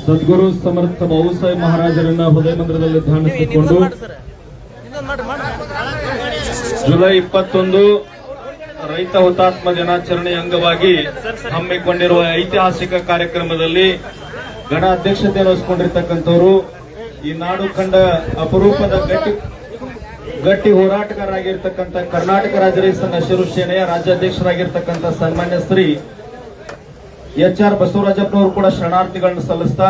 ಸದ್ಗುರು ಸಮರ್ಥ ಬಾಬುಸಾಹೇಬ್ ಮಹಾರಾಜರನ್ನ ಹೃದಯ ಮಂದಿರದಲ್ಲಿ ಧ್ಯಾನಿಸಿಕೊಂಡು ಜುಲೈ 21 ರೈತ ಹುತಾತ್ಮ ದಿನಾಚರಣೆ ಅಂಗವಾಗಿ ಹಮ್ಮಿಕೊಂಡಿರುವ ಐತಿಹಾಸಿಕ ಕಾರ್ಯಕ್ರಮದಲ್ಲಿ ಗಣ ಅಧ್ಯಕ್ಷತೆಯನ್ನು ವಹಿಸಿಕೊಂಡಿರ್ತಕ್ಕಂಥವರು ಈ ನಾಡು ಕಂಡ ಅಪರೂಪದ ಗಟ್ಟಿ ಹೋರಾಟಗಾರರಾಗಿರ್ತಕ್ಕಂಥ ಕರ್ನಾಟಕ ರಾಜ್ಯ ರೈತ ಸಂಘ ಹಸಿರು ಸೇನೆಯ ರಾಜ್ಯಾಧ್ಯಕ್ಷರಾಗಿರ್ತಕ್ಕಂಥ ಸನ್ಮಾನ್ಯ ಶ್ರೀ HR ಬಸವರಾಜಪ್ಪನವರು ಕೂಡ ಶರಣಾರ್ಥಿಗಳನ್ನು ಸಲ್ಲಿಸ್ತಾ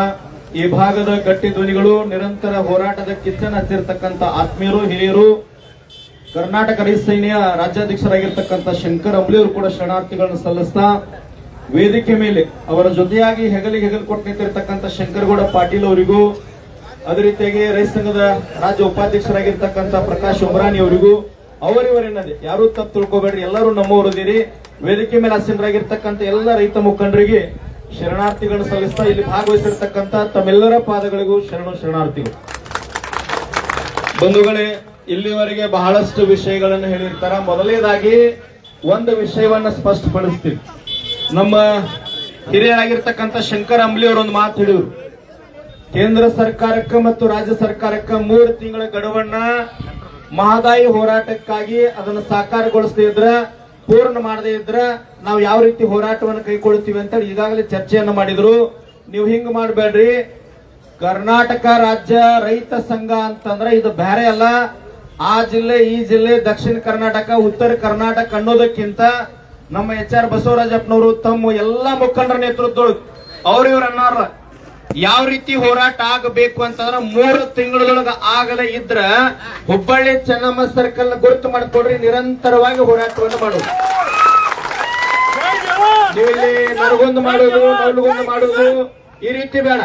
ಈ ಭಾಗದ ಗಟ್ಟಿ ಧ್ವನಿಗಳು ನಿರಂತರ ಹೋರಾಟದ ಕಿಚ್ಚನ್ನು ಹತ್ತಿರತಕ್ಕಂಥ ಆತ್ಮೀಯರು ಹಿರಿಯರು ಕರ್ನಾಟಕ ರೈತ ಸೇನೆಯ ರಾಜ್ಯಾಧ್ಯಕ್ಷರಾಗಿರ್ತಕ್ಕಂಥ ಶಂಕರ್ ಅಂಬ್ಲಿ ಅವರು ಕೂಡ ಶರಣಾರ್ಥಿಗಳನ್ನು ಸಲ್ಲಿಸ್ತಾ ವೇದಿಕೆ ಮೇಲೆ ಅವರ ಜೊತೆಯಾಗಿ ಹೆಗಲಿಗೆ ಹೆಗಲು ಕೊಟ್ಟು ನಿಂತಿರ್ತಕ್ಕಂಥ ಶಂಕರಗೌಡ ಪಾಟೀಲ್ ಅವರಿಗೂ ಅದೇ ರೀತಿಯಾಗಿ ರೈತ ಸಂಘದ ರಾಜ್ಯ ಉಪಾಧ್ಯಕ್ಷರಾಗಿರ್ತಕ್ಕಂಥ ಪ್ರಕಾಶ್ ಉಮ್ರಾನಿ ಅವರಿಗೂ ಅವರಿವರೆನ್ನದೆ ಯಾರು ತಪ್ಪು ತಿಳ್ಕೋಬೇಡ್ರಿ, ಎಲ್ಲರೂ ನಮ್ಮವರದಿರಿ. ವೇದಿಕೆ ಮೇಲೆ ಆಸೀನರಾಗಿರ್ತಕ್ಕಂಥ ಎಲ್ಲ ರೈತ ಮುಖಂಡರಿಗೆ ಶರಣಾರ್ಥಿಗಳನ್ನು ಸಲ್ಲಿಸ್ತಾ ಇಲ್ಲಿ ಭಾಗವಹಿಸಿರ್ತಕ್ಕಂಥ ತಮ್ಮೆಲ್ಲರ ಪಾದಗಳಿಗೂ ಶರಣಾರ್ಥಿಗಳು. ಬಂಧುಗಳೇ, ಇಲ್ಲಿವರೆಗೆ ಬಹಳಷ್ಟು ವಿಷಯಗಳನ್ನು ಹೇಳಿರ್ತಾರ. ಮೊದಲನೇದಾಗಿ ಒಂದು ವಿಷಯವನ್ನ ಸ್ಪಷ್ಟಪಡಿಸ್ತೀವಿ. ನಮ್ಮ ಹಿರಿಯರಾಗಿರ್ತಕ್ಕಂಥ ಶಂಕರ್ ಅಂಬ್ಲಿ ಅವರು ಒಂದು ಮಾತು ಹೇಳಿದ್ರು. ಕೇಂದ್ರ ಸರ್ಕಾರಕ್ಕೆ ಮತ್ತು ರಾಜ್ಯ ಸರ್ಕಾರಕ್ಕೆ 3 ತಿಂಗಳ ಗಡುವನ್ನ ಮಹದಾಯಿ ಹೋರಾಟಕ್ಕಾಗಿ ಅದನ್ನು ಸಾಕಾರಗೊಳಿಸದೇ ಇದ್ರ, ಪೂರ್ಣ ಮಾಡದೇ ಇದ್ರ ನಾವು ಯಾವ ರೀತಿ ಹೋರಾಟವನ್ನು ಕೈಗೊಳ್ಳುತ್ತೀವಿ ಅಂತ ಈಗಾಗಲೇ ಚರ್ಚೆಯನ್ನು ಮಾಡಿದ್ರು. ನೀವು ಹಿಂಗ್ ಮಾಡಬೇಡ್ರಿ, ಕರ್ನಾಟಕ ರಾಜ್ಯ ರೈತ ಸಂಘ ಅಂತಂದ್ರೆ ಇದು ಬೇರೆ ಅಲ್ಲ. ಆ ಜಿಲ್ಲೆ ಈ ಜಿಲ್ಲೆ ದಕ್ಷಿಣ ಕರ್ನಾಟಕ ಉತ್ತರ ಕರ್ನಾಟಕ ಅನ್ನೋದಕ್ಕಿಂತ ನಮ್ಮ HR ಬಸವರಾಜಪ್ಪನವರು ತಮ್ಮ ಎಲ್ಲಾ ಮುಖಂಡರ ನೇತೃತ್ವದೊಳಗೆ ಇವ್ರ ಅನ್ನೋರ ಯಾವ ರೀತಿ ಹೋರಾಟ ಆಗಬೇಕು ಅಂತಂದ್ರೆ 3 ತಿಂಗಳೊಳಗ ಆಗಲೇ ಇದ್ರ ಹುಬ್ಬಳ್ಳಿ ಚೆನ್ನಮ್ಮ ಸರ್ಕಲ್ ಗುರುತು ಮಾಡಿಕೊಡ್ರಿ, ನಿರಂತರವಾಗಿ ಹೋರಾಟವನ್ನು ಮಾಡೋದು. ನೀವು ಇಲ್ಲಿ ನರಗೊಂದು ಮಾಡೋದು ನಲ್ಗೊಂದು ಮಾಡೋದು ಈ ರೀತಿ ಬೇಡ.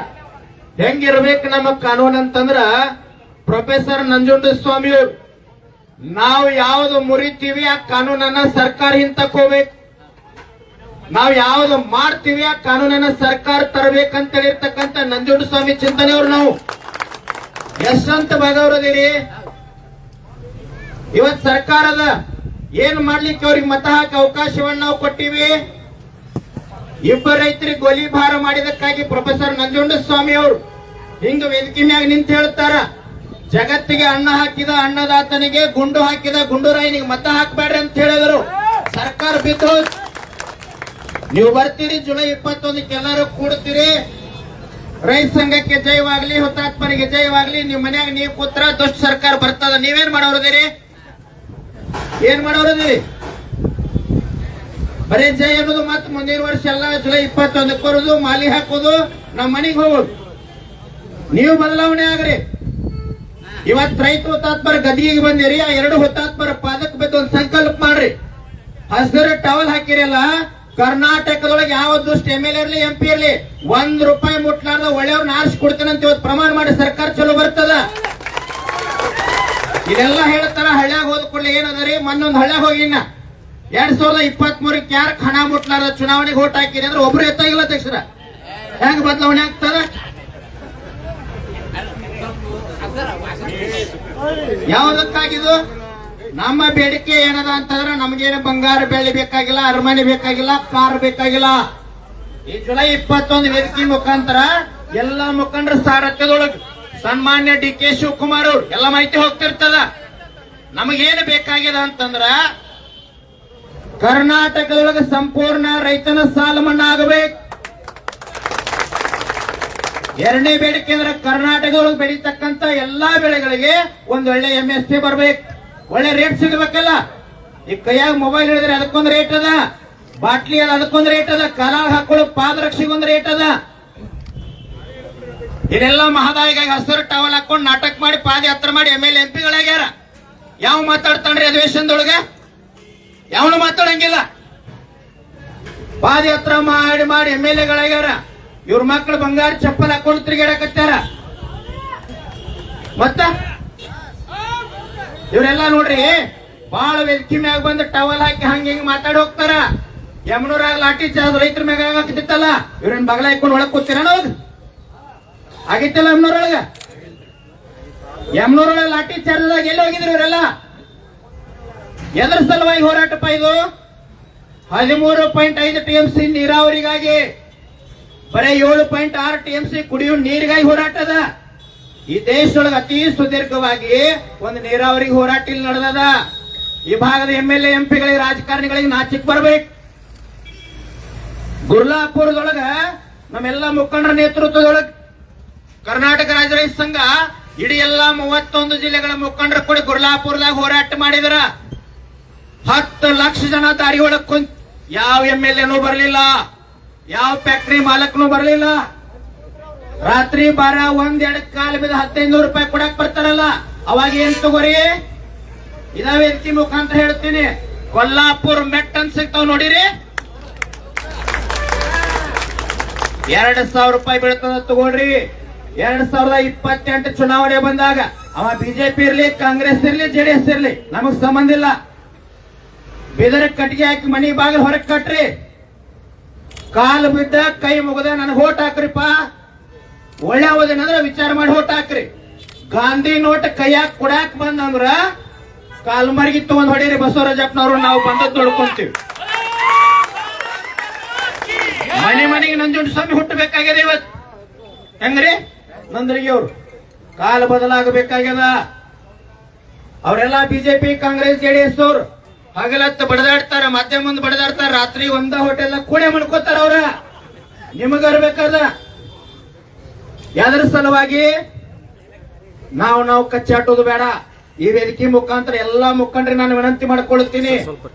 ಹೆಂಗಿರ್ಬೇಕು ನಮ್ಮ ಕಾನೂನು ಅಂತಂದ್ರ ಪ್ರೊಫೆಸರ್ ನಂಜುಂಡಸ್ವಾಮಿ ಅವರು ನಾವು ಯಾವ್ದು ಮುರಿತೀವಿ ಆ ಕಾನೂನನ್ನ ಸರ್ಕಾರ ಹಿಂತಕೋಬೇಕು, ನಾವು ಯಾವ್ದು ಮಾಡ್ತೀವಿ ಆ ಕಾನೂನನ್ನ ಸರ್ಕಾರ ತರಬೇಕಂತ ಹೇಳಿರ್ತಕ್ಕಂಥ ನಂಜುಂಡಸ್ವಾಮಿ ಚಿಂತನೆಯವರು ನಾವು ಯಶವಂತ ಭಾಗವರದಿರಿ. ಇವತ್ ಸರ್ಕಾರದ ಏನ್ ಮಾಡ್ಲಿಕ್ಕೆ ಅವ್ರಿಗೆ ಮತ ಹಾಕಿ ಅವಕಾಶವನ್ನ ನಾವು ಕೊಟ್ಟಿವಿ. ಇಬ್ಬರು ರೈತರಿಗೆ ಗೋಲಿಬಾರ ಮಾಡಿದಕ್ಕಾಗಿ ಪ್ರೊಫೆಸರ್ ನಂಜುಂಡಸ್ವಾಮಿ ಅವರು ಹಿಂಗ ವೇದಿಕೆ ಮ್ಯಾಗ ನಿಂತು ಹೇಳ್ತಾರ, ಜಗತ್ತಿಗೆ ಅನ್ನ ಹಾಕಿದ ಅನ್ನದಾತನಿಗೆ ಗುಂಡು ಹಾಕಿದ ಗುಂಡುರಾಯನಿಗೆ ಮತ ಹಾಕಬೇಡ್ರಿ ಅಂತ ಹೇಳಿದ್ರು. ಸರ್ಕಾರ ಬಿದ್ದು ನೀವು ಬರ್ತೀರಿ, ಜುಲೈ 21ಕ್ಕೆ ಎಲ್ಲರೂ ಕೂಡ್ತೀರಿ. ರೈತ ಸಂಘಕ್ಕೆ ಜಯವಾಗ್ಲಿ, ಹುತಾತ್ಮರಿಗೆ ಜಯವಾಗ್ಲಿ. ನಿಮ್ ಮನ್ಯಾಗ ನೀವು ಕೂತ್ರ ದುಷ್ಟ ಸರ್ಕಾರ ಬರ್ತದ. ನೀವೇನ್ ಮಾಡೋರದಿರಿ? ಏನ್ ಮಾಡೋರದಿರಿ? ಬರೀ ಜಯ ಅನ್ನೋದು ಮತ್ ಮುಂದಿನ ವರ್ಷ ಎಲ್ಲ ಜುಲೈ 21ಕ್ಕೆ ಬರೋದು, ಮಾಲಿ ಹಾಕೋದು, ನಮ್ಮ ಮನೆಗೆ ಹೋಗೋದು. ನೀವು ಬದಲಾವಣೆ ಆಗ್ರಿ. ಇವತ್ ರೈತ ಹುತಾತ್ಮರ ಗದಿಗೆ ಬಂದಿರಿ, ಆ 2 ಹುತಾತ್ಮರ ಪಾದಕ್ಕೆ ಬಿದ್ದು ಒಂದು ಸಂಕಲ್ಪ ಮಾಡ್ರಿ. ಹಸಿರು ಟವಲ್ ಹಾಕಿರಲ್ಲ, ಕರ್ನಾಟಕದೊಳಗೆ ಯಾವ ದುಷ್ಟ MLA ಇರ್ಲಿ MP ಇರ್ಲಿ ₹1 ಮುಟ್ಲಾರ್ದ ಒಳ್ಳೆಯವ್ರನ್ನ ಆರಿಸಿ ಕೊಡ್ತೇನಂತ ಇವತ್ತು ಪ್ರಮಾಣ ಮಾಡಿ ಸರ್ಕಾರ ಚಲೋ ಬರ್ತದ. ಇದೆಲ್ಲ ಹೇಳ್ತಾರ. ಹಳ್ಳ್ಯಾಗ ಹೋದ ಕೂಡಲೇ ಏನದರಿ, ಮೊನ್ನೊಂದು ಹಳ್ಳ್ಯಾಗ ಹೋಗಿನ 2023ಕ್ಕೆ ಯಾರಕ್ಕೆ ಹಣ ಮುಟ್ಲಾರ್ದ ಚುನಾವಣೆಗೆ ಓಟ್ ಹಾಕಿರಿ ಅಂದ್ರೆ ಒಬ್ರು ಎತ್ತಾಗಿಲ್ಲ ಅಧ್ಯಕ್ಷರ. ಹೆಂಗ್ ಬದಲಾವಣೆ ಆಗ್ತದ? ಯಾವ್ದಕ್ಕಾಗಿದ್ದು? ನಮ್ಮ ಬೇಡಿಕೆ ಏನದ ಅಂತಂದ್ರೆ ನಮ್ಗೇನು ಬಂಗಾರ ಬೆಳ್ಳಿ ಬೇಕಾಗಿಲ್ಲ, ಅರಮನೆ ಬೇಕಾಗಿಲ್ಲ, ಕಾರ್ ಬೇಕಾಗಿಲ್ಲ. ಈ ಜುಲೈ 21 ವೇದಿಕೆ ಮುಖಾಂತರ ಎಲ್ಲಾ ಮುಖಂಡರ ಸಾರಥ್ಯದೊಳಗೆ ಸನ್ಮಾನ್ಯ DK ಶಿವಕುಮಾರ್ ಅವ್ರು ಎಲ್ಲ ಮಾಹಿತಿ ಹೋಗ್ತಿರ್ತದ. ನಮಗೇನು ಬೇಕಾಗಿದೆ ಅಂತಂದ್ರ ಕರ್ನಾಟಕದೊಳಗೆ ಸಂಪೂರ್ಣ ರೈತನ ಸಾಲ ಮನ್ನಾ ಆಗಬೇಕು. 2ನೇ ಬೇಡಿಕೆ ಅಂದ್ರೆ ಕರ್ನಾಟಕದೊಳಗೆ ಬೆಳೀತಕ್ಕಂತ ಎಲ್ಲಾ ಬೆಳೆಗಳಿಗೆ ಒಂದು ಒಳ್ಳೆ MSP ಬರ್ಬೇಕು, ಒಳ್ಳೆ ರೇಟ್ ಸಿಗಬೇಕಲ್ಲ. ಈ ಕೈಯಾಗ ಮೊಬೈಲ್ ಹಿಡಿದ್ರೆ ಅದಕ್ಕೊಂದು ರೇಟ್ ಅದ, ಬಾಟ್ಲಿ ಅದ ಅದಕ್ಕೊಂದು ರೇಟ್ ಅದ, ಕಾಲಾಗ ಹಾಕೊಳ್ಳೋ ಪಾದರಕ್ಷೆಗೊಂದು ರೇಟ್ ಅದ. ಇದೆಲ್ಲ ಮಹದಾಯಿಗಾಗಿ ಹಸಿರು ಟವಲ್ ಹಾಕೊಂಡು ನಾಟಕ ಮಾಡಿ ಪಾದಯಾತ್ರೆ ಮಾಡಿ MLA MP ಗಳಾಗ್ಯಾರ. ಯಾವ ಮಾತಾಡ್ತಾನ್ರಿ ಅಧಿವೇಶನದೊಳಗೆ? ಯಾವನು ಮಾತಾಡಂಗಿಲ್ಲ. ಪಾದಯಾತ್ರೆ ಮಾಡಿ ಮಾಡಿ MLA ಗಳಾಗ್ಯಾರ. ಇವ್ರ ಮಕ್ಕಳು ಬಂಗಾರ ಚಪ್ಪಲ್ ಹಾಕೊಂಡು ತಿರುಗಾಡಕತ್ತಾರ. ಮತ್ತ ಇವರೆಲ್ಲ ನೋಡ್ರಿ ಬಾಳ ವೇದಿಕೆ ಮ್ಯಾಗ ಬಂದು ಟವಲ್ ಹಾಕಿ ಹಂಗ ಮಾತಾಡಿ ಹೋಗ್ತಾರ. ಯಮನೂರಾಗ ಲಾಠಿ ಚಾರ್ಜ್ ರೈತರ ಮ್ಯಾಗ ಹಾಕತ್ತಿತ್ತಲ್ಲ, ಇವ್ರೇನ್ ಬಗಲ ಹಾಕೊಂಡು ಒಳಗ್ ಕೂತೀರ ಆಗಿತ್ತಲ್ಲ. ಯಮನೂರೊಳಗೆ ಲಾಠಿ ಚಾರ್ಜ್ ಎಲ್ಲಿ ಹೋಗಿದ್ರು ಇವರೆಲ್ಲ? ಎದ್ರ ಸಲುವಾಗಿ ಹೋರಾಟಪ್ಪ ಇದು? 13.5 TMC ನೀರಾವರಿಗಾಗಿ ಬರೀ 7.6 TMC ಕುಡಿಯುವ ನೀರಿಗಾಗಿ ಹೋರಾಟ ಅದ. ಈ ದೇಶದೊಳಗೆ ಅತಿ ಸುದೀರ್ಘವಾಗಿ ಒಂದು ನೀರಾವರಿ ಹೋರಾಟ ಇಲ್ಲಿ ನಡೆದದ. ಈ ಭಾಗದ MLA MP ಗಳಿಗೆ ರಾಜಕಾರಣಿಗಳಿಗೆ ನಾಚಿಕ್ ಬರ್ಬೇಕು. ಗುರ್ಲಾಪುರದೊಳಗ ನಮ್ಮೆಲ್ಲ ಮುಖಂಡರ ನೇತೃತ್ವದೊಳಗ ಕರ್ನಾಟಕ ರಾಜ್ಯ ರೈತ ಸಂಘ ಇಡೀ ಎಲ್ಲಾ 31 ಜಿಲ್ಲೆಗಳ ಮುಖಂಡರು ಕೂಡ ಗುರ್ಲಾಪುರದಾಗ ಹೋರಾಟ ಮಾಡಿದ್ರ. 10 ಲಕ್ಷ ಜನ ದಾರಿ ಒಳಗ್ ಕುಂತ ಯಾವ MLA ಬರಲಿಲ್ಲ, ಯಾವ ಫ್ಯಾಕ್ಟರಿ ಮಾಲಕನು ಬರಲಿಲ್ಲ. ರಾತ್ರಿ 12 1-2 ಕಾಲ ಬಿದ್ದು 1500 ರೂಪಾಯಿ ಕೊಡಕ್ ಬರ್ತಾರಲ್ಲ, ಅವಾಗ ಏನ್ ತಗೋರಿ? ಇದ ವೇದಿಕೆ ಮುಖಾಂತರ ಹೇಳ್ತೀನಿ, ಕೊಲ್ಲಾಪುರ ಮೆಟ್ ಅಂತ ಸಿಗ್ತಾವ್ ನೋಡಿರಿ, 2000 ರೂಪಾಯಿ ಬೀಳ್ತದ ತಗೊಳ್ರಿ. 2028 ಚುನಾವಣೆ ಬಂದಾಗ ಅವ ಬಿಜೆಪಿ ಇರ್ಲಿ, ಕಾಂಗ್ರೆಸ್ ಇರ್ಲಿ, JDS ಇರ್ಲಿ, ನಮಗ್ ಸಂಬಂಧ ಇಲ್ಲ. ಬಿದರ ಕಟ್ಟಿಗೆ ಹಾಕಿ ಮನಿ ಬಾಗಿಲು ಹೊರಗೆ ಕಟ್ರಿ, ಕಾಲು ಬಿದ್ದ ಕೈ ಮುಗದ ನನಗೆ ಓಟ್ ಹಾಕ್ರಿಪ್ಪ. ಒಳ್ಳೆ ಹೋದೇನಂದ್ರ ವಿಚಾರ ಮಾಡಿ ಓಟ್ ಹಾಕ್ರಿ. ಗಾಂಧಿ ನೋಟ್ ಕೈಯಾಗ ಕೊಡಾಕ್ ಬಂದಂದ್ರ ಕಾಲ್ ಮರ್ಗಿ ತಗೊಂಡ್ ಹೊಡೀರಿ ಬಸವರಾಜಪ್ಪನವ್ರು, ನಾವು ಬಂದದ್ ನೋಡ್ಕೊಂತೀವಿ. ಮನೆಗೆ ನಂಜುಂಡ ಸ್ವಾಮಿ ಹುಟ್ಟಬೇಕಾಗ್ಯದ ಇವತ್. ಹೆಂಗ್ರಿ ನಂದ್ರಿಗೆ ಅವ್ರು ಕಾಲ ಬದಲಾಗಬೇಕಾಗ್ಯದ. ಅವರೆಲ್ಲ ಬಿಜೆಪಿ, ಕಾಂಗ್ರೆಸ್, JDS ಅವ್ರು ಹಗಲತ್ತ ಬಡದಾಡ್ತಾರ, ಮಧ್ಯ ಮುಂದೆ ಬಡದಾಡ್ತಾರ, ರಾತ್ರಿ ಒಂದ ಹೋಟೆಲ್ ಕೂಡೆ ಮಾಡ್ಕೋತಾರ. ಅವ್ರ ನಿಮಗರ್ಬೇಕಾದ ಯಾವ್ದ್ರ ಸಲುವಾಗಿ ನಾವು ಕಚ್ಚಾಟೋದು ಬೇಡ. ಈ ವೇದಿಕೆ ಮುಖಾಂತರ ಎಲ್ಲಾ ಮುಖಂಡರಿಗೆ ನಾನು ವಿನಂತಿ ಮಾಡ್ಕೊಳ್ತೀನಿ,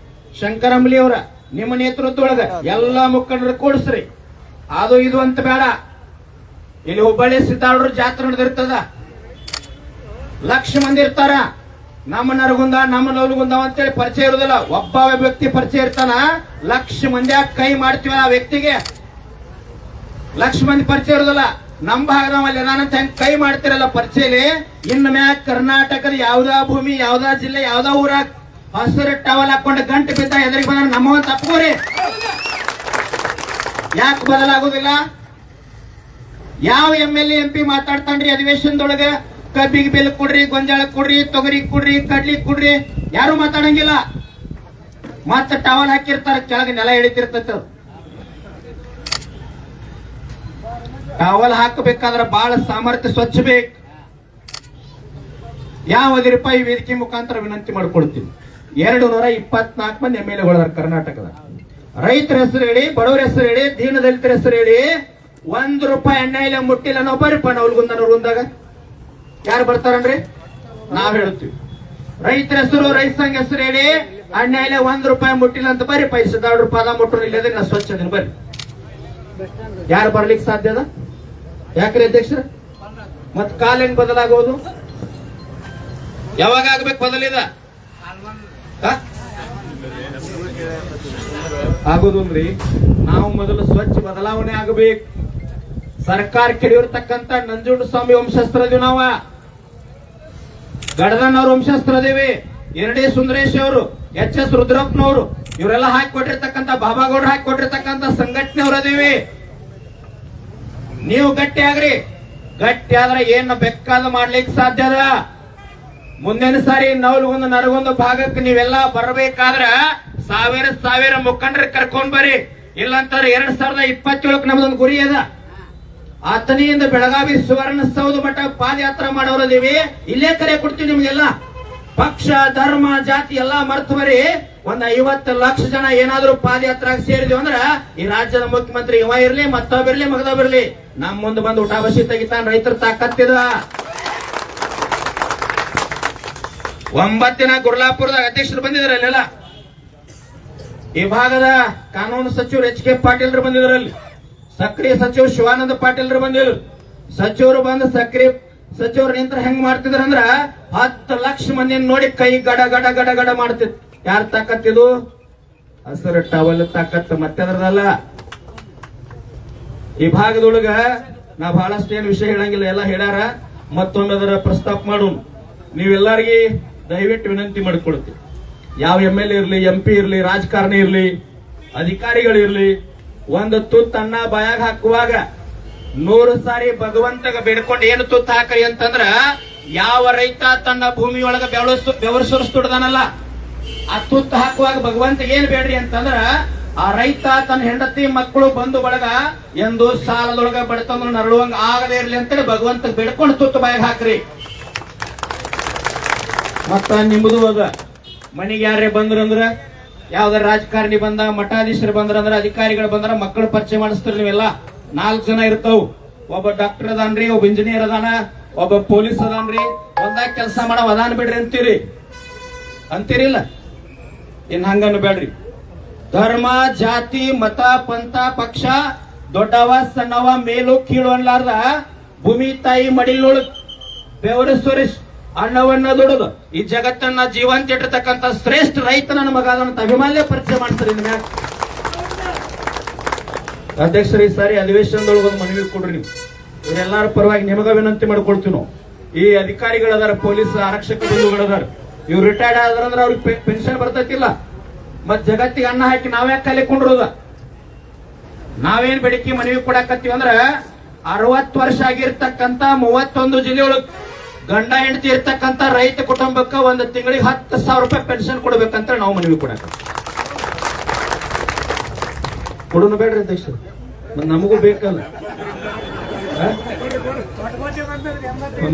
ಶಂಕರಂಬ್ಲಿ ಅವರ ನಿಮ್ಮ ನೇತೃತ್ವದೊಳಗ ಎಲ್ಲಾ ಮುಖಂಡರು ಕೂಡಿಸ್ರಿ. ಅದು ಇದು ಅಂತ ಬೇಡ. ಇಲ್ಲಿ ಹುಬ್ಬಳ್ಳಿ ಸಿದ್ದಾಳೂರು ಜಾತ್ರೆ ನಡೆದಿರ್ತದ, ಲಕ್ಷ ಮಂದಿ ಇರ್ತಾರ. ನಮ್ಮ ನರಗುಂದ, ನಮ್ಮ ನವಲಗುಂದ ಅಂತೇಳಿ ಪರಿಚಯ ಇರುದಿಲ್ಲ. ಒಬ್ಬ ವ್ಯಕ್ತಿ ಪರಿಚಯ ಇರ್ತಾನ, ಲಕ್ಷ ಮಂದಿ ಕೈ ಮಾಡ್ತೀವಿ ಆ ವ್ಯಕ್ತಿಗೆ. ಲಕ್ಷ ಮಂದಿ ಪರಿಚಯ ಇರುದಿಲ್ಲ. ನಮ್ಮ ಭಾಗದಲ್ಲಿ ನಾನಂತ ಹೆಂಗ್ ಕೈ ಮಾಡ್ತಿರಲ್ಲ ಪರಿಚಯಲಿ. ಇನ್ನು ಮ್ಯಾಗ ಕರ್ನಾಟಕದ ಯಾವ್ದಾ ಭೂಮಿ, ಯಾವ್ದಾ ಜಿಲ್ಲೆ, ಯಾವ್ದಾ ಊರಾಗ ಹಸಿರು ಟವಲ್ ಹಾಕೊಂಡು ಗಂಟು ಬಿದ್ದ ಎದುರಿಗೆ ಬಂದ ನಮ್ಮವ ತಪ್ಪೋರಿ. ಯಾಕೆ ಬದಲಾಗುದಿಲ್ಲ? ಯಾವ MLA MP ಮಾತಾಡ್ತಾನ್ರಿ ಅಧಿವೇಶನದೊಳಗ? ಕಬ್ಬಿಗೆ ಬೆಲ್ ಕೊಡ್ರಿ, ಗೊಂಜಾಳ ಕೊಡ್ರಿ, ತೊಗರಿ ಕೊಡ್ರಿ, ಕಡ್ಲಿ ಕೊಡ್ರಿ, ಯಾರು ಮಾತಾಡಂಗಿಲ್ಲ. ಮತ್ತ ಟವಲ್ ಹಾಕಿರ್ತಾರ, ಕೆಳಗೆ ನೆಲ ಹಿಡಿತಿರ್ತೈತ. ಟವಲ್ ಹಾಕಬೇಕಾದ್ರ ಬಹಳ ಸಾಮರ್ಥ್ಯ, ಸ್ವಚ್ಛ ಬೇಕು. ಯಾವದಿರಪ್ಪ ಈ ವೇದಿಕೆ ಮುಖಾಂತರ ವಿನಂತಿ ಮಾಡ್ಕೊಳ್ತೀವಿ. 224 ಮಂದಿ MLA ಕರ್ನಾಟಕದ. ರೈತರ ಹೆಸರು ಹೇಳಿ, ಬಡವರ ಹೆಸರು ಹೇಳಿ, ದೀನ ದಲಿತರ ಹೆಸರು ಹೇಳಿ, 1 ರೂಪಾಯಿ ಎಣ್ಣೆ ಇಲ್ಲ ಮುಟ್ಟಿಲ್ಲ ನಾವು ಬರ್ರಿಪ್ಪ ನವಲಗುಂದಾಗ. ಯಾರು ಬರ್ತಾರನ್ರಿ? ನಾವ್ ಹೇಳ್ತೀವಿ. ರೈತರ ಹೆಸರು, ರೈತ ಸಂಘ ಹೆಸರು ಹೇಳಿ, ಅಣ್ಣ ಇಲ್ಲ 1 ರೂಪಾಯಿ ಮುಟ್ಟಿಲ್ಲ ಅಂತ ಬರ್ರಿ. $10 ಪಾದ ಮುಟ್ಟರು ಇಲ್ಲದ್ರೆ ನಾ ಸ್ವಚ್ಛ ಅದನ್ನ ಬರ್ರಿ. ಯಾರು ಬರ್ಲಿಕ್ಕೆ ಸಾಧ್ಯ ಅದ? ಯಾಕ್ರಿ ಅಧ್ಯಕ್ಷರ? ಮತ್ ಕಾಲ ಹೆಂಗ್ ಬದಲಾಗೋದು? ಯಾವಾಗ ಆಗ್ಬೇಕು ಬದಲಿದ? ಆಗೋದ್ರಿ ನಾವು ಮೊದಲು ಸ್ವಚ್ಛ ಬದಲಾವಣೆ ಆಗಬೇಕು. ಸರ್ಕಾರ ಕೆಡಿರ್ತಕ್ಕಂತ ನಂಜುಂಡ ಸ್ವಾಮಿ ವಂಶಸ್ತ್ರದೀವಿ, ನಾವ ಗಡದನ್ ಅವ್ರ ವಂಶಸ್ತ್ರದೇವಿ, ಎರಡೇ ಸುಂದರೇಶ್ ಅವರು, HS ರುದ್ರಪ್ಪನವರು, ಇವರೆಲ್ಲ ಹಾಕಿಕೊಟ್ಟಿರ್ತಕ್ಕಂಥ, ಬಾಬಾಗೌಡ್ರು ಹಾಕಿಕೊಟ್ಟಿರ್ತಕ್ಕಂಥ ಸಂಘಟನೆಯವರದೇವಿ. ನೀವು ಗಟ್ಟಿ ಆಗ್ರಿ. ಗಟ್ಟಿ ಆದ್ರೆ ಏನ್ ಬೇಕಾದ ಮಾಡ್ಲಿಕ್ಕೆ ಸಾಧ್ಯ ಅದ. ಮುಂದಿನ ಸಾರಿ ನವಲಗುಂದ, ನರಗುಂದ ಭಾಗಕ್ಕೆ ನೀವೆಲ್ಲ ಬರಬೇಕಾದ್ರ ಸಾವಿರ ಮುಖಂಡರು ಕರ್ಕೊಂಡ್ ಬರ್ರಿ. ಇಲ್ಲಂತಾರೆ 2027 ನಮ್ದೊಂದು ಗುರಿ ಅದ. ಆತನಿಯಿಂದ ಬೆಳಗಾವಿ ಸುವರ್ಣಸೌಧ ಮಠ ಪಾದಯಾತ್ರೆ ಮಾಡೋರದೀವಿ. ಇಲ್ಲೇ ಕರೆ ಕೊಡ್ತೀವಿ ನಿಮ್ಗೆಲ್ಲ. ಪಕ್ಷ, ಧರ್ಮ, ಜಾತಿ ಎಲ್ಲಾ ಮರ್ತವರಿ. ಒಂದ್ 50 ಲಕ್ಷ ಜನ ಏನಾದ್ರೂ ಪಾದಯಾತ್ರಾಗ ಸೇರಿದ್ವಿ ಅಂದ್ರ ಈ ರಾಜ್ಯದ ಮುಖ್ಯಮಂತ್ರಿ ಇವ ಇರ್ಲಿ, ಮತ್ತೊಬ್ಬಿರ್ಲಿ, ಮಗದೊಬ್ಬಿರ್ಲಿ, ನಮ್ ಮುಂದೆ ಬಂದು ಊಟ ಬಸಿ ತೆಗಿತಾನ. ರೈತರ ತಾಕತ್ತಿದ 9 ದಿನ ಗುರ್ಲಾಪುರದಾಗ ಅಧ್ಯಕ್ಷರು ಬಂದಿದ್ರಲ್ಲೆಲ್ಲ. ಈ ಭಾಗದ ಕಾನೂನು ಸಚಿವರು HK ಪಾಟೀಲ್ರು ಬಂದಿದ್ರಲ್ಲಿ, ಸಕ್ರಿಯ ಸಚಿವರು ಶಿವಾನಂದ ಪಾಟೀಲ್ರು ಬಂದಿದ್ರು. ಸಚಿವರು ಬಂದು ಸಕ್ರಿಯ ಸಚಿವರು ನಿಂತ್ರ ಹೆಂಗ್ ಮಾಡ್ತಿದ್ರ ಅಂದ್ರ 10 ಲಕ್ಷ ಮಂದಿ ನೋಡಿ ಕೈ ಗಡ ಗಡ ಗಡ ಗಡ ಮಾಡ್ತಿದ್ರು. ಯಾರ ತಾಕತ್ತಿದು? ಹಸಿರು ಟವಲ್ ತಾಕತ್, ಮತ್ತದ್ರದಲ್ಲ. ಈ ಭಾಗದೊಳಗ ನಾ ಬಹಳಷ್ಟು ಏನ್ ವಿಷಯ ಹೇಳಂಗಿಲ್ಲ, ಎಲ್ಲ ಹೇಳ್ಯಾರ. ಮತ್ತೊಮ್ಮೆ ಅದರ ಪ್ರಸ್ತಾಪ ಮಾಡು. ನೀವೆಲ್ಲರಿಗೆ ದಯವಿಟ್ಟು ವಿನಂತಿ ಮಾಡಿಕೊಡ್ತೀವಿ. ಯಾವ MLA ಇರ್ಲಿ, MP ಇರ್ಲಿ, ರಾಜಕಾರಣಿ ಇರ್ಲಿ, ಅಧಿಕಾರಿಗಳಿರ್ಲಿ, ಒಂದು ತುತ್ತು ಅನ್ನ ಬಾಯಾಗ ಹಾಕುವಾಗ 100 ಸಾರಿ ಭಗವಂತಗ ಬೇಡ್ಕೊಂಡು ಏನು ತುತ್ತು ಹಾಕ್ರಿ ಅಂತಂದ್ರ, ಯಾವ ರೈತ ತನ್ನ ಭೂಮಿಯೊಳಗ ಬೆವರು ಸುರಿಸ್ತಿಡ್ದಾನಲ್ಲ, ಆ ತುತ್ತು ಹಾಕುವಾಗ ಭಗವಂತ ಏನ್ ಬೇಡ್ರಿ ಅಂತಂದ್ರ ಆ ರೈತ ತನ್ನ ಹೆಂಡತಿ ಮಕ್ಕಳು ಬಂಧು ಬಳಗ ಎಂದು ಸಾಲದೊಳಗ ಬಡತಂದ್ರು ನರಳುವಂಗ ಆಗದೇ ಇರ್ಲಿ ಅಂತೇಳಿ ಭಗವಂತ ಬೇಡ್ಕೊಂಡು ತುತ್ತು ಬಾಯಿಗೆ ಹಾಕ್ರಿ. ಮತ್ತ ನಿಮ್ಮದು ಅದ ಮನೆಗೆ ಯಾರೇ ಬಂದ್ರಂದ್ರ, ಯಾವ್ದಾರ ರಾಜಕಾರಣಿ ಬಂದ, ಮಠಾಧೀಶರು ಬಂದ್ರಂದ್ರ, ಅಧಿಕಾರಿಗಳು ಬಂದ್ರ ಮಕ್ಕಳು ಪರಿಚಯ ಮಾಡಿಸ್ತೀರಿ. ನೀವೆಲ್ಲ 4 ಜನ ಇರ್ತಾವ. ಒಬ್ಬ ಡಾಕ್ಟರ್ ಅದಾನ್ರಿ, ಒಬ್ಬ ಇಂಜಿನಿಯರ್ ಅದಾನ, ಒಬ್ಬ ಪೊಲೀಸ್ ಅದಾನ್ರಿ, ಒಂದಾಗ ಕೆಲಸ ಮಾಡವ ಅದಾನ ಬಿಡ್ರಿ ಅಂತೀರಿಲ್ಲ. ಇನ್ ಹಂಗನ್ನು ಬೇಡ್ರಿ. ಧರ್ಮ, ಜಾತಿ, ಮತ, ಪಂಥ, ಪಕ್ಷ ದೊಡ್ಡವ ಸಣ್ಣವ ಮೇಲು ಕೀಳು ಅನ್ಲಾರ್ದ ಭೂಮಿ ತಾಯಿ ಮಡಿಲೊಳಗ್ ಬೆವರು ಸುರೇಶ್ ಅನ್ನವನ್ನ ದುಡಿದು ಈ ಜಗತ್ತನ್ನ ಜೀವಂತ ಇಟ್ಟಿರ್ತಕ್ಕಂಥ ಶ್ರೇಷ್ಠ ರೈತ ನನ್ನ ಮಗ ಅಂತ ಅಭಿಮಾನ್ಯ ಪರಿಚಯ ಮಾಡ್ತಾರೆ. ಅಧ್ಯಕ್ಷರು ಈ ಸಾರಿ ಅಧಿವೇಶನದೊಳಗೆ ಒಂದು ಮನವಿ ಕೊಡ್ರಿ. ನೀವು ಇವರೆಲ್ಲಾರ ಪರವಾಗಿ ನಿಮಗ ವಿನಂತಿ ಮಾಡ್ಕೊಳ್ತೀವಿ ನಾವು. ಈ ಅಧಿಕಾರಿಗಳದಾರ, ಪೊಲೀಸ್ ಆರಕ್ಷಕ ಬಂಧುಗಳದಾರ, ಇವ್ರು ರಿಟೈರ್ಡ್ ಆದ್ರಂದ್ರೆ ಅವ್ರಿಗೆ ಪೆನ್ಷನ್ ಬರ್ತೈತಿಲ್ಲ. ಮತ್ ಜಗತ್ತಿಗೆ ಅನ್ನ ಹಾಕಿ ನಾವ್ಯಾಕೆ ಕಲಿಕೊಂಡಿರೋದ? ನಾವೇನ್ ಬೇಡಿಕೆ ಮನವಿ ಕೊಡಾಕತ್ತೀವಿ ಅಂದ್ರ 60 ವರ್ಷ ಆಗಿರ್ತಕ್ಕಂತ 31 ಜಿಲ್ಲೆಯೊಳಗ್ ಗಂಡ ಹೆಂಡತಿ ಇರ್ತಕ್ಕಂತ ರೈತ ಕುಟುಂಬಕ್ಕ ಒಂದು ತಿಂಗಳಿಗೆ 10,000 ರೂಪಾಯಿ ಪೆನ್ಷನ್ ಕೊಡ್ಬೇಕಂತ ನಾವು ಮನವಿ ಕೊಡಾಕತ್ತೀವಿ. ಕೊಡೋನು ಬೇಡ್ರಿ ಅಧ್ಯಕ್ಷರು, ನಮಗೂ ಬೇಕಲ್ಲ.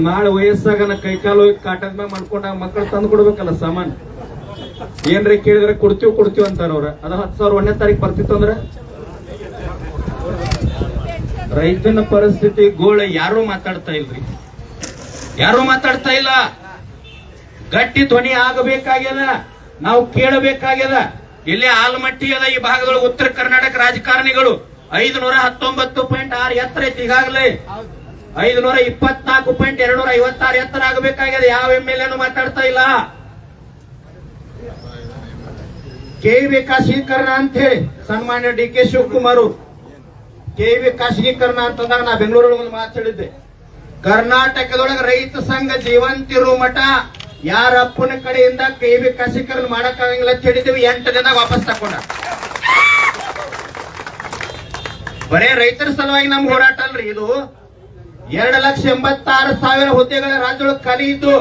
ನಾಳೆ ವಯಸ್ಸಾಗ ಕೈಕಾಲು ಕಾಟದ ಮ್ಯಾಗ ಮಾಡ್ಕೊಂಡಾಗ ಮಕ್ಕಳು ತಂದು ಕೊಡ್ಬೇಕಲ್ಲ ಸಾಮಾನು. ಏನ್ರಿ ಕೇಳಿದ್ರೆ ಕೊಡ್ತೀವಿ ಅಂತಾರ ಅವ್ರ. ಅದ 10,000 1ನೇ ತಾರೀಕು ಬರ್ತಿತ್ತು ಅಂದ್ರ ರೈತನ ಪರಿಸ್ಥಿತಿ ಗೋಳ ಯಾರು ಮಾತಾಡ್ತಾ ಇಲ್ರಿ, ಯಾರು ಮಾತಾಡ್ತಾ ಇಲ್ಲ. ಗಟ್ಟಿ ಧ್ವನಿ ಆಗಬೇಕಾಗ್ಯದ, ನಾವು ಕೇಳಬೇಕಾಗ್ಯದ. ಇಲ್ಲಿ ಆಲ್ಮಟ್ಟಿ ಅದ, ಈ ಭಾಗದೊಳಗೆ ಉತ್ತರ ಕರ್ನಾಟಕ ರಾಜಕಾರಣಿಗಳು 519.6 ಎತ್ತರ ಐತಿ. ಈಗಾಗಲೇ 524.256 ಎತ್ತರ ಆಗಬೇಕಾಗ್ಯದ. ಯಾವ MLA ಮಾತಾಡ್ತಾ ಇಲ್ಲ. KV ಖಾಸಗೀಕರಣ ಅಂತ ಹೇಳಿ ಸನ್ಮಾನ್ಯ DK ಶಿವಕುಮಾರ್ KV ಖಾಸಗೀಕರಣ ಅಂತಂದಾಗ ನಾ ಬೆಂಗಳೂರೊಳಗೆ ಒಂದು ಮಾತಾಡಿದ್ದೆ. ಕರ್ನಾಟಕದೊಳಗೆ ರೈತ ಸಂಘ ಜೀವಂತಿರೋ ಮಠ ಯಾರ ಅಪ್ಪನ ಕಡೆಯಿಂದ KV ಖಾಸಗೀಕರಣ ಮಾಡಕ್ಕಾಗಂಗಿಲ್ಲ ಅಂತ ಹೇಳಿದ್ವಿ. 8 ದಿನ ವಾಪಸ್ ತಕೊಂಡ. ಬರೇ ರೈತರ ಸಲುವಾಗಿ ನಮ್ ಹೋರಾಟ ಅಲ್ರಿ ಇದು. 2,86,000 ಹುದ್ದೆಗಳ ರಾಜ್ಯದೊಳಗೆ ಖಾಲಿ ಇದ್ದು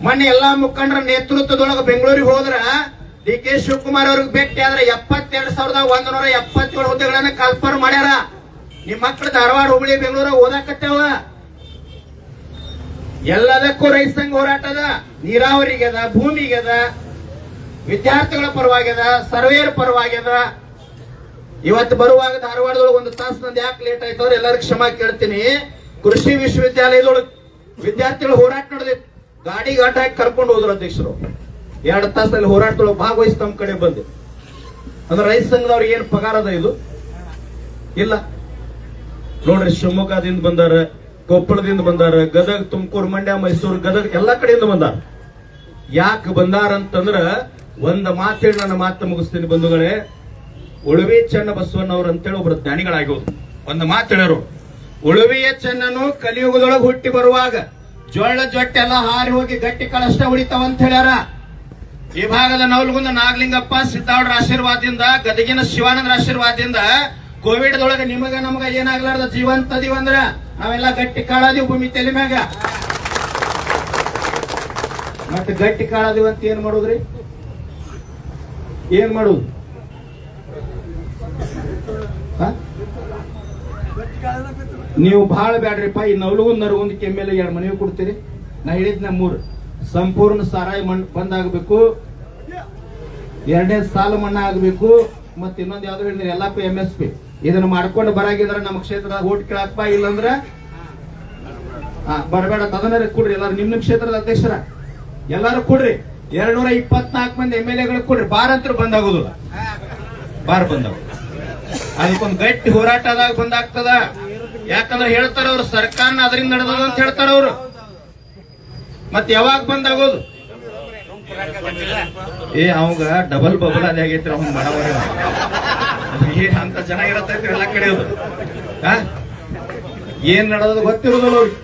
ಮೊನ್ನೆ ಎಲ್ಲಾ ಮುಖಂಡರ ನೇತೃತ್ವದೊಳಗೆ ಬೆಂಗಳೂರಿಗೆ ಹೋದ್ರ DK ಶಿವಕುಮಾರ್ ಅವ್ರಿಗೆ ಭೇಟಿ ಆದ್ರೆ 72,177 ಹುದ್ದೆಗಳನ್ನ ಕಲ್ಪನೆ ಮಾಡ್ಯಾರ. ನಿಮ್ ಮಕ್ಕಳು ಧಾರವಾಡ, ಹುಬ್ಬಳ್ಳಿ, ಬೆಂಗಳೂರ ಓದಾಕತ್ತೇವ. ಎಲ್ಲದಕ್ಕೂ ರೈತ ಸಂಘ ಹೋರಾಟದ. ನೀರಾವರಿಗೆದ, ಭೂಮಿಗೆದ, ವಿದ್ಯಾರ್ಥಿಗಳ ಪರವಾಗ್ಯದ, ಸರ್ವೇರ್ ಪರವಾಗ್ಯದ. ಇವತ್ತು ಬರುವಾಗ ಧಾರವಾಡದೊಳಗೆ 1 ತಾಸು ನಂದು ಯಾಕೆ ಲೇಟ್ ಆಯ್ತು ಅವ್ರು ಎಲ್ಲರಿಗೂ ಕ್ಷಮಾ ಕೇಳ್ತೀನಿ. ಕೃಷಿ ವಿಶ್ವವಿದ್ಯಾಲಯದೊಳಗೆ ವಿದ್ಯಾರ್ಥಿಗಳು ಹೋರಾಟ ನಡೆದಿತ್ತು. ಗಾಡಿ ಘಾಟ ಹಾಕಿ ಕರ್ಕೊಂಡು ಹೋದ್ರು ಅಧ್ಯಕ್ಷರು. 2 ತಾಸಲ್ಲಿ ಹೋರಾಟದೊಳಗೆ ಭಾಗವಹಿಸಿ ತಮ್ಮ ಕಡೆ ಬಂದೆ. ಅಂದ್ರೆ ರೈತ ಸಂಘದವ್ರಿಗೆ ಏನು ಪಗಾರ ಅದ ಇದು? ಇಲ್ಲ ನೋಡ್ರಿ. ಶಿವಮೊಗ್ಗದಿಂದ ಬಂದಾರ, ಕೊಪ್ಪಳದಿಂದ ಬಂದಾರ, ಗದಗ, ತುಮಕೂರು, ಮಂಡ್ಯ, ಮೈಸೂರು, ಗದಗ ಎಲ್ಲಾ ಕಡೆಯಿಂದ ಬಂದಾರ. ಯಾಕೆ ಬಂದಾರ ಅಂತಂದ್ರ ಒಂದ್ ಮಾತು ಹೇಳಿ ನನ್ನ ಮಾತು ಮುಗಿಸ್ತೀನಿ ಬಂಧುಗಳೇ. ಉಳುವೆ ಚೆನ್ನ ಬಸವಣ್ಣವ್ರು ಅಂತೇಳಿ ಒಬ್ರು ಜ್ಞಾನಿಗಳಾಗೋದು ಒಂದು ಮಾತು ಹೇಳ್ಯಾರು. ಉಳುವೆಯ ಚೆನ್ನನು ಕಲಿಯುಗದೊಳಗೆ ಹುಟ್ಟಿ ಬರುವಾಗ ಜೋಳ ಜೊಟ್ಟೆ ಎಲ್ಲ ಹಾರಿ ಹೋಗಿ ಗಟ್ಟಿ ಕಳಷ್ಟ ಉಳಿತಾವ ಅಂತ ಹೇಳ್ಯಾರ. ಈ ಭಾಗದ ನವಲಗುಂದ ನಾಗಲಿಂಗಪ್ಪ ಸಿದ್ದಾವಡ್ರ ಆಶೀರ್ವಾದದಿಂದ, ಗದಗಿನ ಶಿವಾನಂದ್ರ ಆಶೀರ್ವಾದದಿಂದ ಕೋವಿಡ್ದೊಳಗೆ ನಿಮಗ ನಮಗ ಏನಾಗ್ಲಾರ್ದ ಜೀವಂತ ಅದೀವಂದ್ರ ನಾವೆಲ್ಲ ಗಟ್ಟಿ ಕಾಳದೀವಿ ಭೂಮಿ ತಲೆ ಮ್ಯಾಗ. ಮತ್ತೆ ಗಟ್ಟಿ ಕಾಳದೀವಿ ಅಂತ ಏನ್ ಮಾಡುದ್ರಿ? ಏನ್ ಮಾಡುದು? ನೀವು ಬಹಳ ಬ್ಯಾಡ್ರಿಪ್ಪ. ಈ ನವಲಗುಂದ ನರಗುಂದಕ್ಕೆ MLA 2 ಮನವಿ ಕೊಡ್ತೀರಿ. ನಾ ಹೇಳಿದ್ನ 3 ಸಂಪೂರ್ಣ ಸಾರಾಯಿ ಬಂದಾಗಬೇಕು, 2ನೇ ಸಾಲ ಮನ್ನಾ ಆಗಬೇಕು, ಮತ್ತೆ ಇನ್ನೊಂದು ಯಾವ್ದು ಹೇಳಿದ್ರಿ ಎಲ್ಲಪ್ಪ MSP. ಇದನ್ನ ಮಾಡ್ಕೊಂಡು ಬರಾಗಿದ್ರ ನಮ್ಮ ಕ್ಷೇತ್ರದ ಓಟ್ ಕೇಳಪ್ಪ. ಇಲ್ಲಂದ್ರ ಬರಬೇಡ. ಅದನ್ನ ಕೊಡ್ರಿ ಎಲ್ಲಾರು. ನಿಮ್ ಕ್ಷೇತ್ರದ ಅಧ್ಯಕ್ಷರ ಎಲ್ಲಾರು ಕೊಡ್ರಿ. 224 ಮಂದಿ MLA ಕೊಡ್ರಿ. ಬಾರಂತ್ರ ಬಂದಾಗೋದಿಲ್ಲ. ಬಂದಾಗ ಅದಕ್ಕೊಂದು ಗಟ್ಟಿ ಹೋರಾಟದಾಗ ಬಂದಾಗ್ತದ. ಯಾಕಂದ್ರೆ ಹೇಳ್ತಾರ ಅವ್ರು ಸರ್ಕಾರನ ಅದರಿಂದ ನಡೆದ ಅಂತ ಹೇಳ್ತಾರ ಅವ್ರು. ಮತ್ತೆ ಯಾವಾಗ ಬಂದಾಗೋದು? ಅವಾಗ ಡಬಲ್ ಬಬಲ್ ಅದೇ ಆಗೈತ್ರಿ. ಅವ್ನ ಮಾಡವರ ಅಂತ ಜನ ಇರತ್ತೈತ್ರಿ ಎಲ್ಲ ಕಡೆ. ಏನ್ ನಡೆದ ಗೊತ್ತಿರೋದಿಲ್ಲ ಅವ್ರಿಗೆ.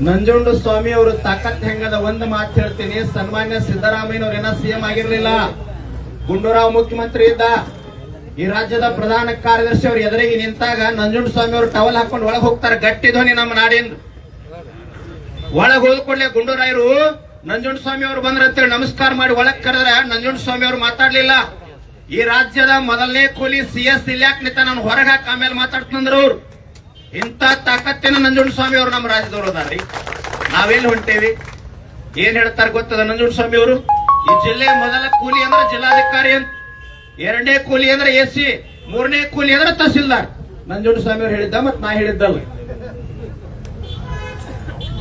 ನಂಜುಂಡ ಸ್ವಾಮಿ ಅವರು ತಾಕತ್ ಹೆಂಗದ ಒಂದು ಮಾತು ಹೇಳ್ತೀನಿ. ಸನ್ಮಾನ್ಯ ಸಿದ್ದರಾಮಯ್ಯನವ್ರ ಏನ CM ಆಗಿರ್ಲಿಲ್ಲ, ಗುಂಡೂರಾವ್ ಮುಖ್ಯಮಂತ್ರಿ ಇದ್ದ. ಈ ರಾಜ್ಯದ ಪ್ರಧಾನ ಕಾರ್ಯದರ್ಶಿ ಅವ್ರು ಎದುರಿಗೆ ನಿಂತಾಗ ನಂಜುಂಡ ಸ್ವಾಮಿ ಅವರು ಟವಲ್ ಹಾಕೊಂಡು ಒಳಗೆ ಹೋಗ್ತಾರೆ. ಗಟ್ಟಿ ಧ್ವನಿ ನಮ್ಮ ನಾಡಿಂದ. ಒಳಗೆ ಹೋದ ಕೂಡಲೇ ಗುಂಡೂರಾಯರು ನಂಜುಂಡಸ್ವಾಮಿ ಅವರು ಬಂದ್ರಂತೇಳಿ ನಮಸ್ಕಾರ ಮಾಡಿ ಒಳಗ್ ಕರೆದ್ರೆ ನಂಜುಂಡಸ್ವಾಮಿ ಅವರು ಮಾತಾಡ್ಲಿಲ್ಲ. ಈ ರಾಜ್ಯದ ಮೊದಲನೇ ಕೂಲಿ CS ಇಲ್ಯಾಕ್ ನಿಂತ ನಾನು ಹೊರಗೆ ಹಾಕಿ ಆಮೇಲೆ ಮಾತಾಡ್ತಂದ್ರು ಅವ್ರು. ಇಂಥ ತಾಕತ್ತಿನ ನಂಜುಂಡಸ್ವಾಮಿ ಅವರು ನಮ್ಮ ರಾಜ್ಯದವರು ಅದಾರ್ರಿ. ನಾವೆಲ್ಲಿ ಹೊಂಟೇವಿ? ಏನ್ ಹೇಳ್ತಾರೆ ಗೊತ್ತದ ನಂಜುಂಡಸ್ವಾಮಿ ಅವರು? ಈ ಜಿಲ್ಲೆ ಮೊದಲ ಕೂಲಿ ಅಂದ್ರೆ ಜಿಲ್ಲಾಧಿಕಾರಿ ಅಂತ, ಎರಡನೇ ಕೂಲಿ ಅಂದ್ರೆ AC, ಮೂರನೇ ಕೂಲಿ ಅಂದ್ರೆ ತಹಸೀಲ್ದಾರ್. ನಂಜುಂಡಸ್ವಾಮಿ ಅವರು ಹೇಳಿದ್ದ ಮತ್ ನಾ ಹೇಳಿದ್ದಲ್ಲ.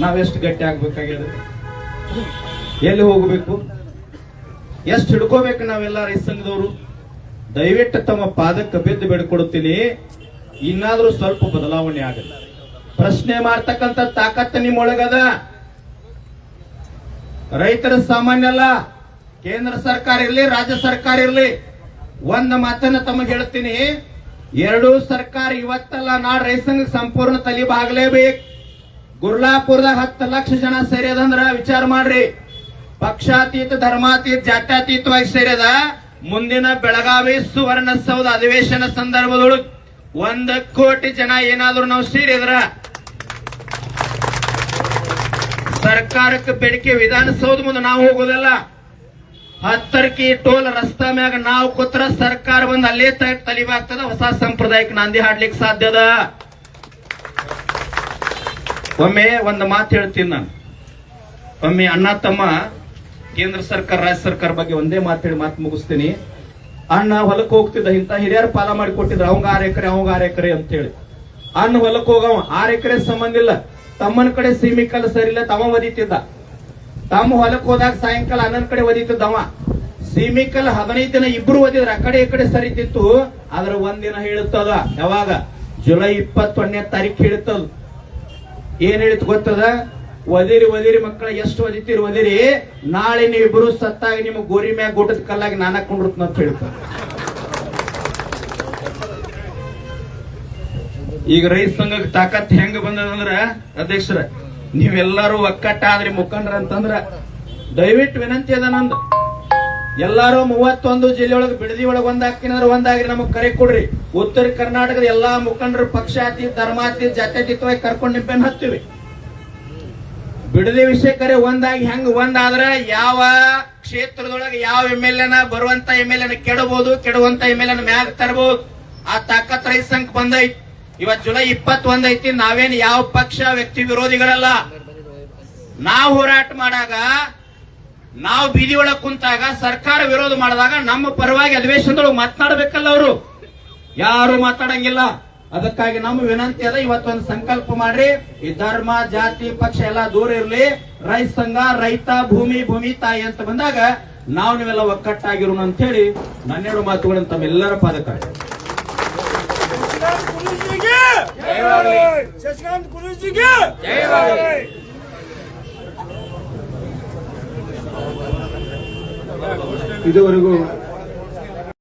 ನಾವೆಷ್ಟು ಗಟ್ಟಿ ಆಗ್ಬೇಕಾಗಿದೆ? ಎಲ್ಲಿ ಹೋಗಬೇಕು? ಎಷ್ಟು ಹಿಡ್ಕೋಬೇಕು ನಾವೆಲ್ಲ ರೈತ ಸಂಘದವರು? ದಯವಿಟ್ಟು ತಮ್ಮ ಪಾದಕ್ಕೆ ಬಿದ್ದು ಬೇಡ್ಕೊಡುತ್ತೀನಿ, ಇನ್ನಾದ್ರೂ ಸ್ವಲ್ಪ ಬದಲಾವಣೆ ಆಗಲ್ಲ. ಪ್ರಶ್ನೆ ಮಾಡ್ತಕ್ಕಂಥ ತಾಕತ್ತು ನಿಮ್ಮೊಳಗದ. ರೈತರ ಸಾಮಾನ್ಯ ಅಲ್ಲ, ಕೇಂದ್ರ ಸರ್ಕಾರ ಇರ್ಲಿ ರಾಜ್ಯ ಸರ್ಕಾರ ಇರ್ಲಿ, ಒಂದು ಮಾತನ್ನ ತಮಗೆ ಹೇಳ್ತೀನಿ, ಎರಡೂ ಸರ್ಕಾರ ಇವತ್ತಲ್ಲ ನಾಳೆ ರೈತ ಸಂಘ ಸಂಪೂರ್ಣ ತಲಿಬಾಗಲೇಬೇಕು. ಗುರ್ಲಾಪುರದಾಗ 10 ಲಕ್ಷ ಜನ ಸೇರ್ಯದಂದ್ರ ವಿಚಾರ ಮಾಡ್ರಿ. ಪಕ್ಷಾತೀತ ಧರ್ಮಾತೀತ ಜಾತ್ಯತೀತವಾಗಿ ಸೇರ್ಯದ. ಮುಂದಿನ ಬೆಳಗಾವಿ ಸುವರ್ಣಸೌಧ ಅಧಿವೇಶನ ಸಂದರ್ಭದೊಳಗೆ 1 ಕೋಟಿ ಜನ ಏನಾದ್ರು ನಾವು ಸೇರಿದ್ರ ಸರ್ಕಾರಕ್ಕೆ ಬೇಡಿಕೆ ವಿಧಾನಸೌಧ ಮುಂದೆ ನಾವು ಹೋಗೋದಲ್ಲ. 10 ಟೋಲ್ ರಸ್ತಾ ಮ್ಯಾಗ ನಾವು ಕೂತ್ರ ಸರ್ಕಾರ ಬಂದು ಅಲ್ಲೇ ತಲಿಬಾಗ್ತದ. ಹೊಸ ಸಂಪ್ರದಾಯಕ್ಕೆ ನಾಂದಿ ಹಾಡ್ಲಿಕ್ಕೆ ಸಾಧ್ಯದ. ಒಮ್ಮೆ ಒಂದು ಮಾತು ಹೇಳ್ತೀನಿ ನಾನು. ಒಮ್ಮೆ ಅಣ್ಣ ತಮ್ಮ ಕೇಂದ್ರ ಸರ್ಕಾರ ರಾಜ್ಯ ಸರ್ಕಾರ ಬಗ್ಗೆ ಒಂದೇ ಮಾತು ಮುಗಿಸ್ತೀನಿ. ಅಣ್ಣ ಹೊಲಕ್ಕೆ ಹೋಗ್ತಿದ್ದ, ಇಂತ ಹಿರಿಯರು ಪಾಲ ಮಾಡಿ ಕೊಟ್ಟಿದ್ರು, ಅವಂಗ 6 ಎಕರೆ ಅವಂಗ 6 ಎಕರೆ ಅಂತ ಹೇಳಿ. ಅಣ್ಣ ಹೊಲಕ್ಕೆ ಹೋಗವ 6 ಎಕರೆ ಸಂಬಂಧ ಇಲ್ಲ, ತಮ್ಮನ ಕಡೆ ಸೀಮಿಕಲ್ ಸರಿ ಇಲ್ಲ, ತಮ್ಮ ಒದಿತಿದ್ದ. ತಮ್ಮ ಹೊಲಕ್ಕೆ ಹೋದಾಗ ಸಾಯಂಕಾಲ ಅಣ್ಣನ ಕಡೆ ಒದಿತಿದ್ದವ. ಸೀಮಿಕಲ್ 15 ದಿನ ಇಬ್ರು ಒದಿದ್ರ, ಆ ಕಡೆ ಈ ಕಡೆ ಸರಿತಿತ್ತು. ಆದ್ರ ಒಂದಿನ ಹೇಳುತ್ತದ, ಯಾವಾಗ? ಜುಲೈ 21ನೇ ತಾರೀಕು ಹೇಳುತ್ತದ. ಏನ್ ಹೇಳಿತ್ ಗೊತ್ತದ? ಒದಿರಿ ಮಕ್ಕಳ, ಎಷ್ಟು ಒದಿತೀರಿ ಒದಿರಿ, ನಾಳೆ ನೀವಿಬ್ರು ಸತ್ತಾಗ ನಿಮ್ ಗೋರಿ ಮ್ಯಾಗ ಗೋಟದ ಕಲ್ಲಾಗಿ ನಾನ ಕೊಂಡಿರುತ್ತ ಅಂತ ಹೇಳ್ತಾರೆ. ಈಗ ರೈತ ಸಂಘಕ್ಕೆ ತಾಕತ್ ಹೆಂಗ ಬಂದದಂದ್ರ ಅಧ್ಯಕ್ಷರ, ನೀವೆಲ್ಲರೂ ಒಕ್ಕಟ್ಟಾದ್ರಿ ಮುಖಂಡ್ರ ಅಂತಂದ್ರ ದಯವಿಟ್ಟು ವಿನಂತಿ ಅದ ನಂದು. ಎಲ್ಲಾರು 31 ಜಿಲ್ಲೆ ಒಳಗೆ ಬಿಡದಿ ಒಳಗೆ ಒಂದಾಕಿನಂದ್ರ ಒಂದಾಗ್ರಿ, ನಮಗ್ ಕರೆ ಕೊಡ್ರಿ. ಉತ್ತರ ಕರ್ನಾಟಕದ ಎಲ್ಲಾ ಮುಖಂಡರು ಪಕ್ಷಾತೀತ ಧರ್ಮಾತೀತ ಜಾತ್ಯತೀತವಾಗಿ ಕರ್ಕೊಂಡು ನಿಂಪೇನ್ ಹತ್ತೀವಿ. ಬಿಡದಿ ವಿಷಯ ಕರೆ ಒಂದಾಗಿ ಹೆಂಗ್ ಒಂದಾದ್ರ ಯಾವ ಕ್ಷೇತ್ರದೊಳಗೆ ಯಾವ MLA ಬರುವಂತ MLA ಕೆಡಬಹುದು, ಕೆಡುವಂತ MLA ಮ್ಯಾಗ ತರಬಹುದು. ಆ ತಾಕತ್ ರೈತ ಸಂಘ ಬಂದೈತಿ. ಇವತ್ ಜುಲೈ 21 ಐತಿ. ನಾವೇನ್ ಯಾವ ಪಕ್ಷ ವ್ಯಕ್ತಿ ವಿರೋಧಿಗಳಲ್ಲ. ನಾವು ಹೋರಾಟ ಮಾಡಾಗ, ನಾವು ಬೀದಿ ಒಳಗ್ ಕುಂತಾಗ, ಸರ್ಕಾರ ವಿರೋಧ ಮಾಡಿದಾಗ ನಮ್ಮ ಪರವಾಗಿ ಅಧಿವೇಶನದೊಳಗೆ ಮಾತನಾಡಬೇಕಲ್ಲ ಅವರು. ಯಾರು ಮಾತಾಡಂಗಿಲ್ಲ. ಅದಕ್ಕಾಗಿ ನಮ್ಮ ವಿನಂತಿ ಅದ, ಇವತ್ತೊಂದು ಸಂಕಲ್ಪ ಮಾಡ್ರಿ, ಈ ಧರ್ಮ ಜಾತಿ ಪಕ್ಷ ಎಲ್ಲ ದೂರ ಇರ್ಲಿ. ರೈತ ಸಂಘ, ರೈತ, ಭೂಮಿ ತಾಯಿ ಅಂತ ಬಂದಾಗ ನಾವು ನೀವೆಲ್ಲ ಒಕ್ಕಟ್ಟಾಗಿರೋಣ ಅಂತ ಹೇಳಿ ನನ್ನೆರಡು ಮಾತುಗಳನ್ನು ತಮ್ಮೆಲ್ಲರ ಪಾದಕ. ಇದುವರೆಗೂ